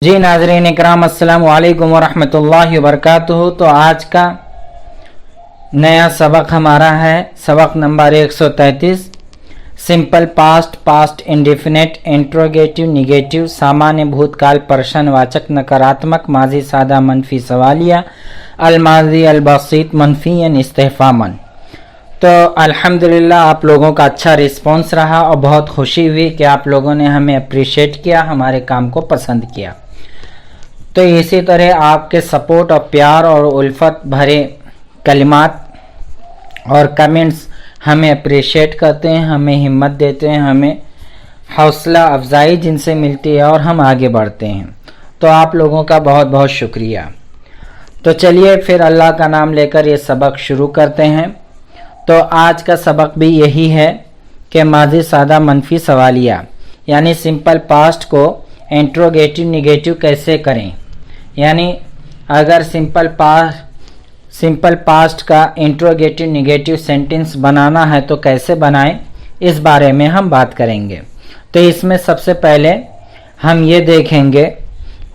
जी नाज़रीन इकराम अस्सलामु अलैकुम वरहमतुल्लाहि वबरकातुहू। तो आज का नया सबक हमारा है सबक number 133, simple past, past indefinite, interrogative, negative, सामान्य भूतकाल, प्रश्नवाचक, नकारात्मक, माजी सादा, मनफी सवालिया, अलमाजी अलबसीत, मनफीयन, इस्तेफामन। तो अल्हम्दुलिल्लाह आप लोगों का अच्छा रिस्पांस रहा और बहुत खुशी हुई कि आप लोगों ने हमें अप्रिशिएट किया, हमारे काम को पसंद किया। तो इसी तरह आपके सपोर्ट और प्यार और उल्फत भरे कलिमात और कमेंट्स हमें अप्रिशिएट करते हैं, हमें हिम्मत देते हैं, हमें हौसला अफजाई जिनसे मिलती है और हम आगे बढ़ते हैं। तो आप लोगों का बहुत बहुत शुक्रिया। तो चलिए फिर अल्लाह का नाम लेकर ये सबक शुरू करते हैं। तो आज का सबक भी यही है कि माजी सादा मनफी सवालिया यानी सिंपल पास्ट को इंट्रोगेटिव निगेटिव कैसे करें, यानी अगर सिंपल पास्ट का इंट्रोगेटिव निगेटिव सेंटेंस बनाना है तो कैसे बनाएं, इस बारे में हम बात करेंगे। तो इसमें सबसे पहले हम ये देखेंगे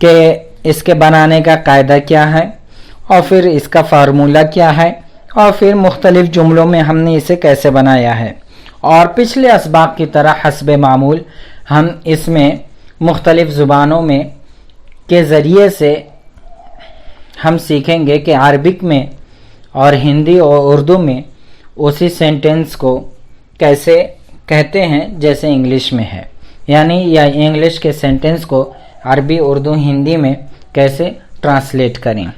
कि इसके बनाने का कायदा क्या है और फिर इसका फार्मूला क्या है और फिर मुख्तलिफ जुमलों में हमने इसे कैसे बनाया है। और पिछले असबाक की तरह हस्बे मामूल हम इसमें मुख्तलिफ ज़ुबानों में के ज़रिए से हम सीखेंगे कि अरबिक में और हिंदी और उर्दू में उसी सेंटेंस को कैसे कहते हैं जैसे इंग्लिश में है, यानी या इंग्लिश के सेंटेंस को अरबी उर्दू हिंदी में कैसे ट्रांसलेट करें।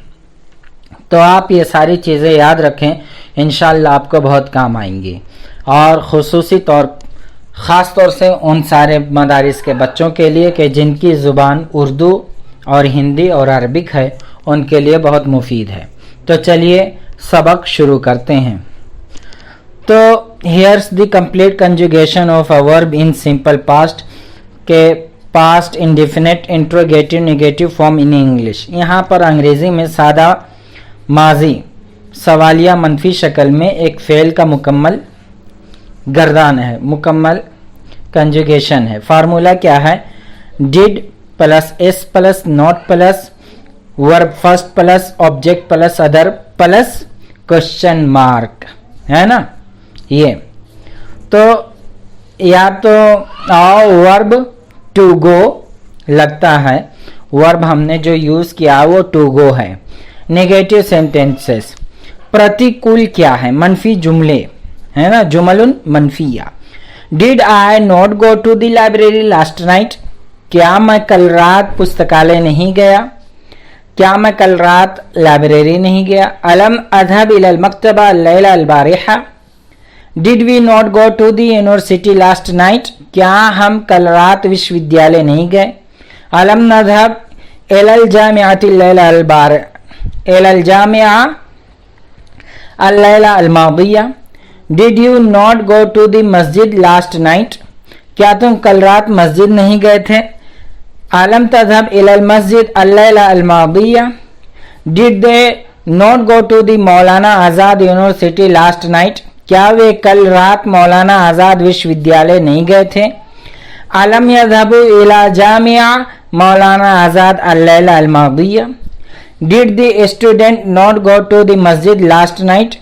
तो आप ये सारी चीज़ें याद रखें, इंशाअल्लाह आपको बहुत काम आएंगी। और ख़ास तौर से उन सारे मदारिस के बच्चों के लिए कि जिनकी ज़ुबान उर्दू और हिंदी और अरबिक है, उनके लिए बहुत मुफीद है। तो चलिए सबक शुरू करते हैं। तो here's the complete conjugation of a verb in simple past के past indefinite interrogative negative form in English. यहाँ पर अंग्रेज़ी में सादा माजी सवालिया मनफी शक्ल में एक फ़ेल का मुकम्मल गर्दान है, मुकम्मल कंजुगेशन है। फार्मूला क्या है? Did plus S plus not plus verb first plus object plus other plus question mark, है ना। ये तो या तो वर्ब टू गो लगता है, वर्ब हमने जो यूज़ किया वो टू गो है। नेगेटिव सेंटेंसेस प्रतिकूल क्या है? मनफी जुमले, है ना, जुमलुन मनफिया। Did I not go to the library last night? क्या मैं कल रात पुस्तकालय नहीं गया? क्या मैं कल रात लाइब्रेरी नहीं गया? अलम अज़हब इलल मक्तबा लैला अल बारिहा? Did we not go to the university last night? क्या हम कल रात विश्वविद्यालय नहीं गए? अलम नज़हब इलल जामिअति लैला अल बारिहा इलल जामिआ अल लैला अल मादिया? Did you not go to the masjid last night? क्या तुम कल रात मस्जिद नहीं गए थे? अलम तज़हब इलल मस्जिद अल लैला अल मादिया? Did they not go to the Maulana Azad university last night? क्या वे कल रात मौलाना आज़ाद विश्वविद्यालय नहीं गए थे? अलम यज़हबू इला जामिआ मौलाना आज़ाद अल लैला अल मादिया? Did the student not go to the masjid last night?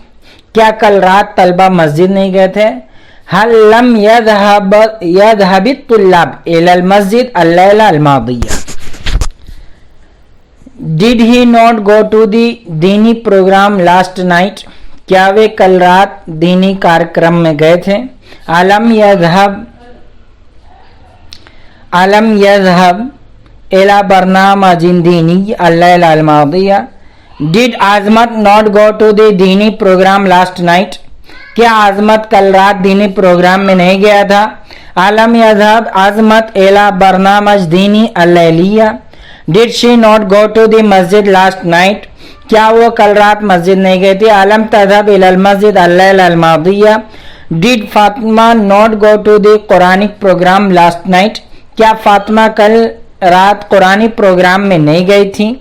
क्या कल रात तलबा मस्जिद नहीं गए थे? हल लम यज़हबित तुल्लाब इलल मस्जिद अल लैला अल मादिया? Did he not go to the deeni programme last night? क्या वे कल रात दीनी कार्यक्रम में गए थे? अलम यज़हब इला बरनामजिन दीनी अल लैला अल मादिया? Did Azmat not go to the deeni programme last night? क्या आज़मत कल रात दीनी प्रोग्राम में नहीं गया था? अलम यज़हब आज़मत इला बरनामज दीनी अल लैलिया? Did she not go to the masjid last night? क्या वो कल रात मस्जिद नहीं गई थी? अलम तज़हब इलल मस्जिद अल लैला अल मादिया? Did Fatima not go to the Quranic programme last night? क्या फातिमा कल रात कुरानी प्रोग्राम में नहीं गई थी?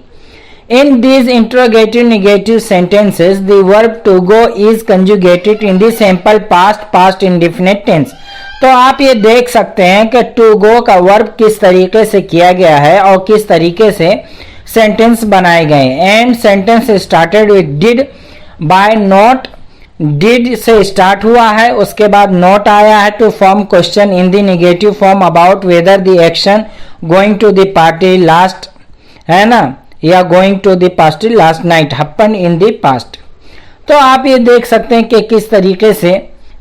In these interrogative negative sentences, the verb to go is conjugated in the simple past, past indefinite tense. तो आप ये देख सकते हैं कि टू गो का वर्ब किस तरीके से किया गया है और किस तरीके से सेंटेंस बनाए गए। And sentence started with did, by not, did से स्टार्ट हुआ है, उसके बाद नॉट आया है to form question in the negative form about whether the action going to the party last, है ना, या going to the party last night happen in the past. तो आप ये देख सकते हैं कि किस तरीके से,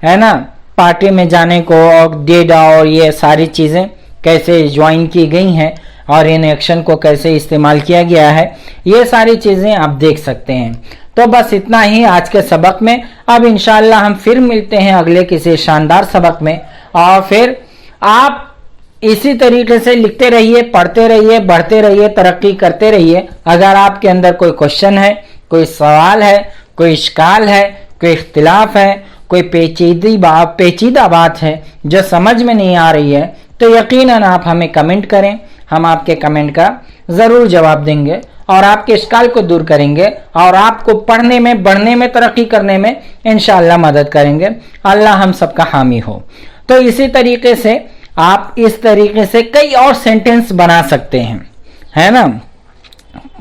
है ना, पार्टी में जाने को और डिड और ये सारी चीजें कैसे ज्वाइन की गई हैं और इन एक्शन को कैसे इस्तेमाल किया गया है, ये सारी चीजें आप देख सकते हैं। तो बस इतना ही आज के सबक में। अब इंशाअल्लाह हम फिर मिलते हैं अगले किसी शानदार सबक में, और फिर आप इसी तरीके से लिखते रहिए, पढ़ते रहिए, बढ़ते रहिए, तरक्की करते रहिए। अगर आपके अंदर कोई क्वेश्चन है, कोई सवाल है, कोई इश्काल है, कोई इख्तिलाफ है, कोई पेचीदा बात है जो समझ में नहीं आ रही है, तो यकीनन आप हमें कमेंट करें, हम आपके कमेंट का ज़रूर जवाब देंगे और आपके इश्काल को दूर करेंगे और आपको पढ़ने में, बढ़ने में, तरक्की करने में इंशाअल्लाह मदद करेंगे। अल्लाह हम सबका हामी हो। तो इसी तरीके से आप इस तरीके से कई और सेंटेंस बना सकते हैं, है ना,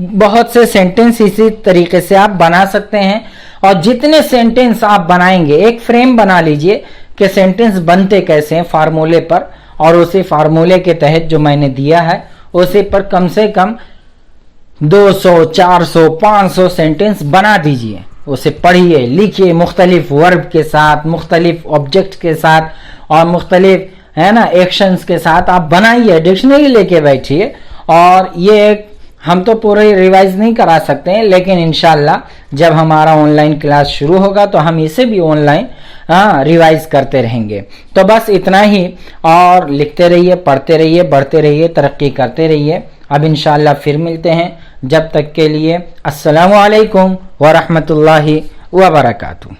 बहुत से सेंटेंस इसी तरीके से आप बना सकते हैं। और जितने सेंटेंस आप बनाएंगे, एक फ्रेम बना लीजिए कि सेंटेंस बनते कैसे हैं फार्मूले पर, और उसी फार्मूले के तहत जो मैंने दिया है उसी पर कम से कम 200, 400, 500 सेंटेंस बना दीजिए। उसे पढ़िए, लिखिए, मुख्तलिफ वर्ब के साथ, मुख्तलिफ ऑब्जेक्ट के साथ और मुख्तलिफ, है ना, एक्शंस के साथ आप बनाइए, डिक्शनरी लेके बैठिए। और ये हम तो पूरे रिवाइज नहीं करा सकते हैं, लेकिन इंशाल्लाह जब हमारा ऑनलाइन क्लास शुरू होगा तो हम इसे भी ऑनलाइन रिवाइज करते रहेंगे। तो बस इतना ही, और लिखते रहिए, पढ़ते रहिए, बढ़ते रहिए, तरक्की करते रहिए। अब इंशाल्लाह फिर मिलते हैं, जब तक के लिए अस्सलामु अलैकुम व रहमतुल्लाहि व बरकातुहू।